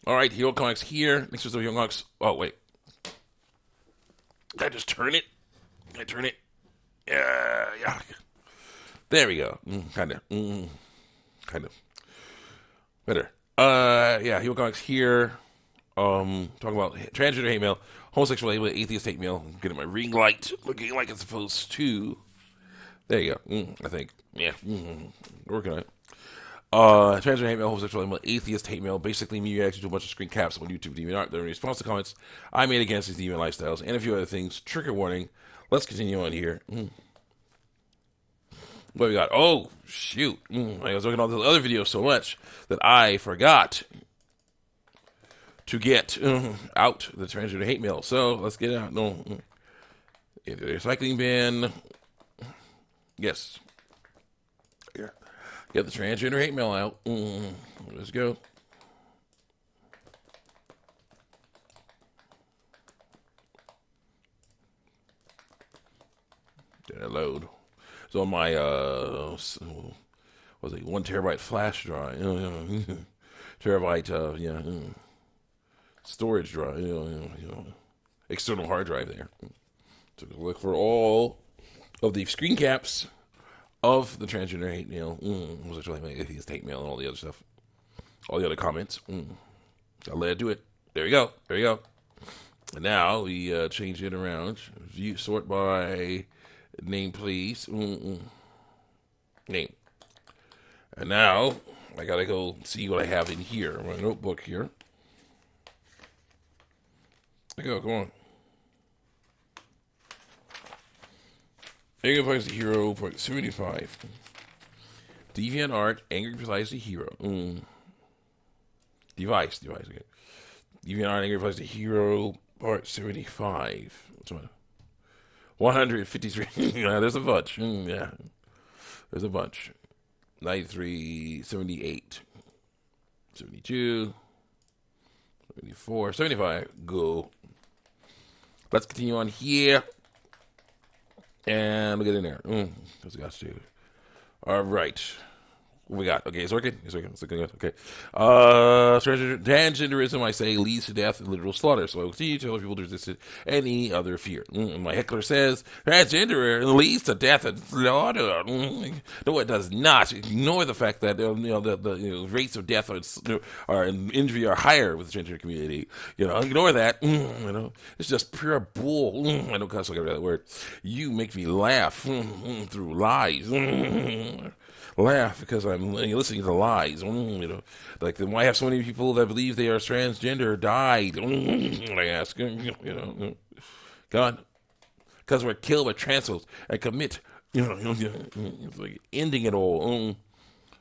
All right, Hero Comics here. Next to the Hero Comics. Oh, wait. Did I just turn it? Can I turn it? Yeah. There we go. Kind of. Kind of. Better. Yeah, Hero Comics here. Talking about transgender hate mail, homosexual hate mail, atheist hate mail. Getting my ring light looking like it's supposed to. There you go. I think. Yeah. Working on it. Transgender hate mail, homosexual hate mail, atheist hate mail. Basically, me reacting to a bunch of screen caps on YouTube DeviantArt. They're in response to comments I made against these deviant lifestyles and a few other things. Trigger warning. Let's continue on here. What we got? Oh, shoot. I was looking at all those other videos so much that I forgot to get out the transgender hate mail. So let's get it out. No, the recycling bin. Yes. Yeah. Get the transgender hate mail out. Let's go. Did I load? So on my was it 1 terabyte flash drive? Terabyte storage drive, external hard drive there. Took a look for all of the screen caps of the transgender hate mail, homosexual hate mail, and all the other stuff, all the other comments. Got led to it. There we go. And now we change it around. View sort by name, please. Name. And now I gotta go see what I have in here. My notebook here. There you go, come on. Angry Plays the Hero, point 75. DeviantArt, Angry Plays the Hero. Device, okay. DeviantArt, Angry Plays the Hero, part 75. What's my 153. Yeah, there's a bunch. Yeah. There's a bunch. 93, 78, 72, 74, 75. Go. Let's continue on here. And we'll get in there. Because we got to. All right. What we got? Okay, it's working. It's looking good. Okay. Transgenderism, I say, leads to death and literal slaughter. So I will continue to tell people to resist any other fear. My heckler says transgender leads to death and slaughter. No, it does not. Ignore the fact that the rates of death and injury are higher with the transgender community. Ignore that. It's just pure bull. I don't cuss like that word. You make me laugh through lies. Laugh because I'm listening to lies. Like, then why have so many people that believe they are transgender died? I ask. God, because we're killed by transphobes and commit. Like ending it all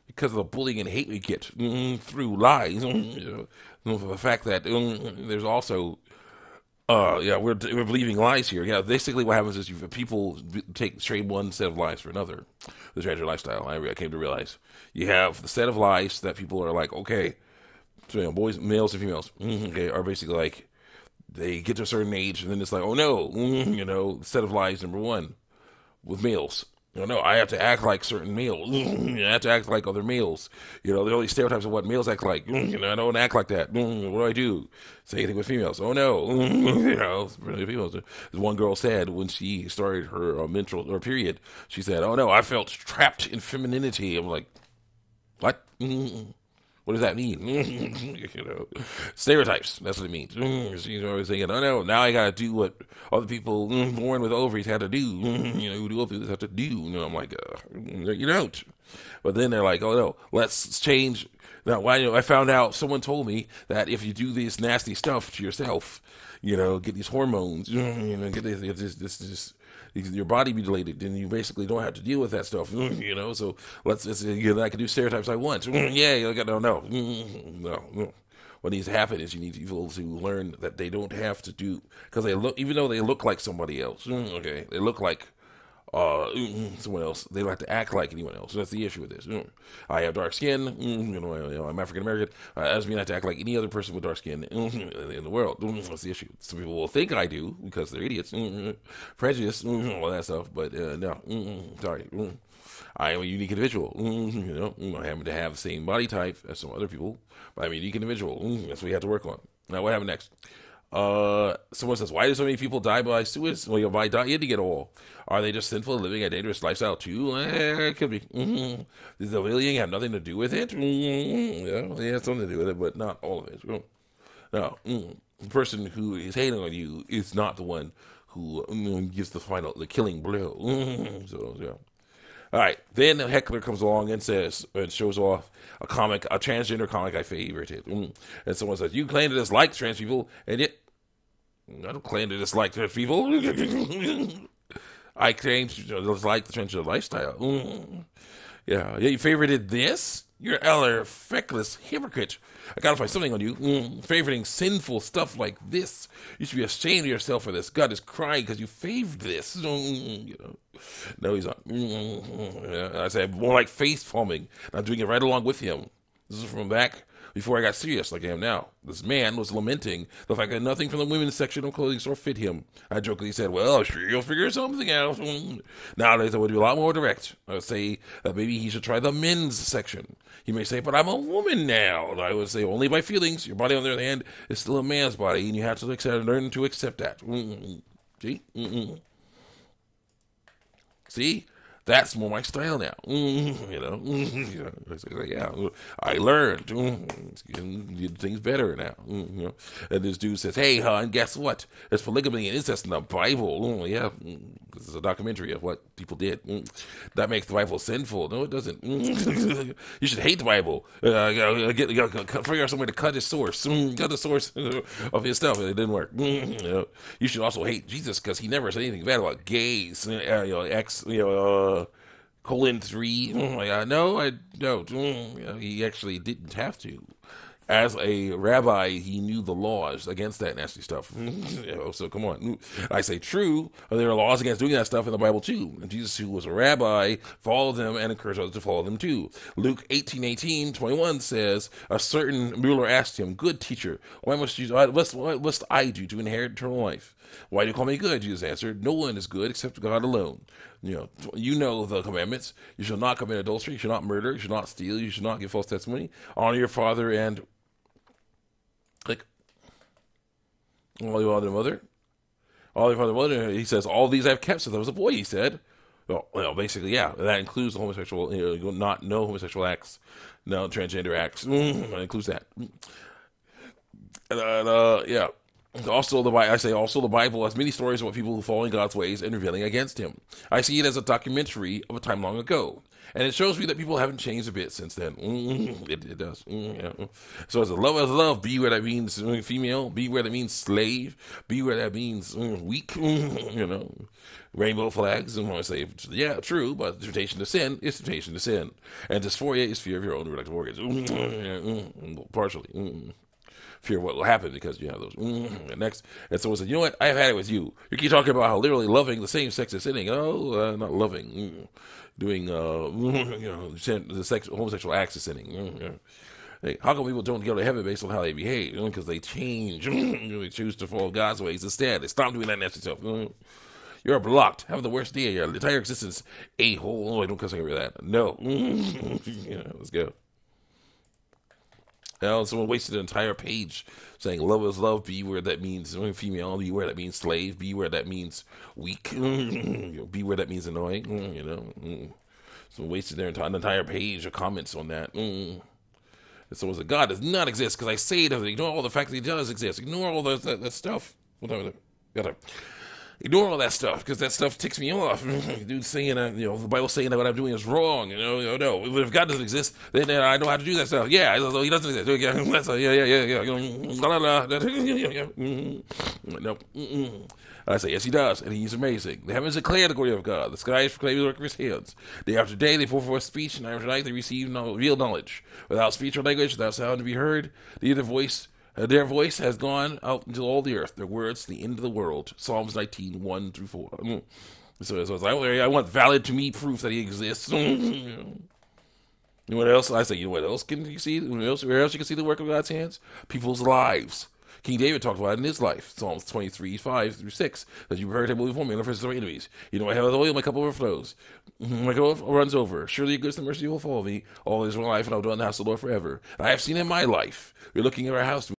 because of the bullying and hate we get through lies. The fact that there's also. We're believing lies here. Yeah, basically what happens is people trade one set of lies for another. The transgender lifestyle. I came to realize you have the set of lies that people are like, okay, so boys, males and females, okay, are basically like they get to a certain age and then it's like, oh no, set of lies number one with males. No, I have to act like certain males. I have to act like other males. There are all these stereotypes of what males act like. I don't act like that. What do? Say anything with females. Oh, no. Females. As one girl said when she started her menstrual or period, she said, oh, no, I felt trapped in femininity. I'm like, what? What does that mean? Stereotypes. That's what it means. She's always thinking, oh no, now I gotta do what other people born with ovaries had to do. Who do ovaries have to do. I'm like, you don't. But then they're like, oh no, let's change. Now, I found out, someone told me that if you do this nasty stuff to yourself, get these hormones, get this your body mutilated, then you basically don't have to deal with that stuff, So I can do stereotypes I want. No. What needs to happen is you need people to learn that they don't have to do, because even though they look like somebody else, okay, they look like someone else. They like to act like anyone else. So that's the issue with this. I have dark skin. I'm African American. That doesn't mean I have to act like any other person with dark skin in the world. That's the issue. Some people will think I do because they're idiots. Prejudice, all that stuff. But no, sorry. I am a unique individual. I happen to have the same body type as some other people, but I'm a unique individual. That's what we have to work on. Now, what happened next? Someone says, why do so many people die by suicide? Well, by dying to get all. Are they just sinful, living a dangerous lifestyle too? It could be. Does the bullying have nothing to do with it? Yeah, it has something to do with it, but not all of it. No, the person who is hating on you is not the one who gives the killing blow. So, yeah. All right, then a heckler comes along and shows off a transgender comic I favorited. And someone says, you claim to dislike trans people, and yet I don't claim to dislike trans people. I claim to dislike the transgender lifestyle. Yeah, you favorited this? You're a feckless hypocrite. I gotta find something on you. Favoriting sinful stuff like this. You should be ashamed of yourself for this. God is crying because you favored this. No, he's not. I said more like face palming. I'm doing it right along with him. This is from back before I got serious like I am now. This man was lamenting the fact that nothing from the women's section of clothing store fit him. I jokingly said, well, sure, you'll figure something out. Nowadays, I would be a lot more direct. I would say that maybe he should try the men's section. He may say, but I'm a woman now. And I would say, only by feelings. Your body, on the other hand, is still a man's body, and you have to learn to accept that. See? See? That's more my style now. Yeah, I learned. Did things better now. And this dude says, hey, hon, guess what? There's polygamy and incest in the Bible. Yeah, this is a documentary of what people did. That makes the Bible sinful. No, it doesn't. You should hate the Bible. Figure out some way to cut his source. Cut the source of his stuff. It didn't work. You should also hate Jesus because he never said anything bad about gays. Colon 3. No, I don't. He actually didn't have to. As a rabbi, he knew the laws against that nasty stuff. So come on. I say true, there are laws against doing that stuff in the Bible too. And Jesus, who was a rabbi, followed them and encouraged others to follow them too. Luke 18:21 says, a certain ruler asked him, good teacher, what must I do to inherit eternal life? Why do you call me good? Jesus answered, no one is good except God alone. You know the commandments. You shall not commit adultery. You shall not murder. You shall not steal. You shall not give false testimony. Honor your father and all your father and mother. All your father and mother. He says, all these I've kept since I was a boy, he said. Well, basically, yeah. That includes the homosexual, no homosexual acts, no transgender acts. That includes that. Yeah. Also, the Bible has many stories about people who fall in God's ways and rebelling against Him. I see it as a documentary of a time long ago, and it shows me that people haven't changed a bit since then. It does. Yeah. So, as love, be where that means female, be where that means slave, be where that means weak. Rainbow flags. And I say, yeah, true, but temptation to sin is temptation to sin, and dysphoria is fear of your own reproductive organs. Partially. Fear what will happen because you have those. Next, and someone said, you know what? I've had it with you. You keep talking about how literally loving the same sex is sinning. Not loving, doing the homosexual acts is sinning. Hey, how come people don't go to heaven based on how they behave? Because they change. They choose to follow God's ways instead. They stop doing that nasty stuff. You're blocked. Have the worst day of your entire existence. A-hole. I don't cuss over that. No. Let's go. Someone wasted an entire page saying love is love, be where that means female, be where that means slave, be where that means weak, be where that means annoying, Someone wasted their entire page of comments on that. And someone said, God does not exist because I say it doesn't. Ignore all the fact that He does exist. Ignore all that stuff. Ignore all that stuff because that stuff ticks me off. Dude saying, the Bible saying that what I'm doing is wrong. No. If God doesn't exist, then I know how to do that stuff. Yeah, He doesn't exist. No. I say, yes, He does, and He's amazing. The heavens declare the glory of God. The skies proclaim the work of His hands. Day after day, they pour forth speech, and night after night, they receive real knowledge. Without speech or language, without sound to be heard, their voice has gone out into all the earth. Their words, the end of the world. Psalms 19, 1-4. So I want valid to me proof that He exists. What else? I say, what else can you see? Where else you can see the work of God's hands? People's lives. King David talked about it in his life. Psalms 23, 5 through 6. That you prepare a table before me in the presence of my enemies. You know, I have oil, my cup overflows. My cup runs over. Surely your goodness and mercy will follow me all days of my life, and I'll dwell in the house of the Lord forever. And I have seen in my life. You're looking at our house.